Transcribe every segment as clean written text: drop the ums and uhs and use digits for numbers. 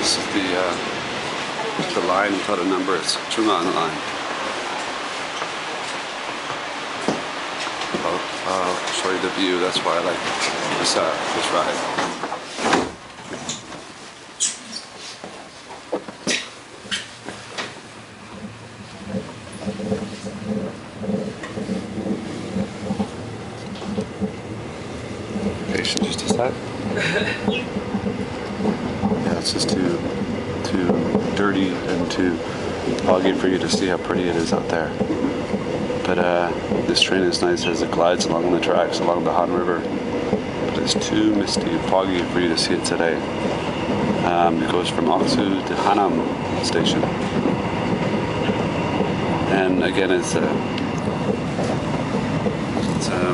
This is the line without a number. It's Zhongan line. I'll show you the view. That's why I like this ride. Patient, just a sec. Yeah, it's just too dirty and too foggy for you to see how pretty it is out there. But this train is nice as it glides along the tracks along the Han River. But it's too misty and foggy for you to see it today. It goes from Aksu to Hanam station. And again, it's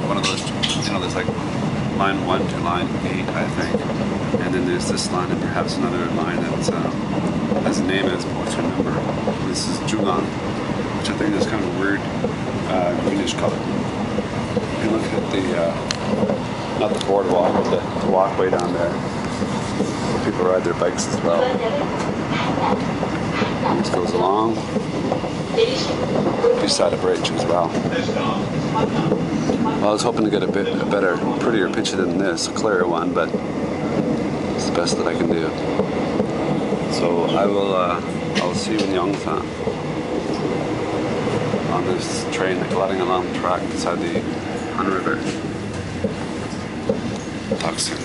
one of those, there's like line 1 to line 8, I think. And then there's this line and perhaps another line that's has a name as opposed to a number. This is Zhongan, which I think is kind of a weird greenish color. You can look at the, not the boardwalk, but the walkway down there. People ride their bikes as well. And this goes along beside a bridge as well. Well, I was hoping to get a better, prettier picture than this, a clearer one, but it's the best that I can do. So I'll see you in Yongsan on this train gliding along the track beside the Han River. Talk soon.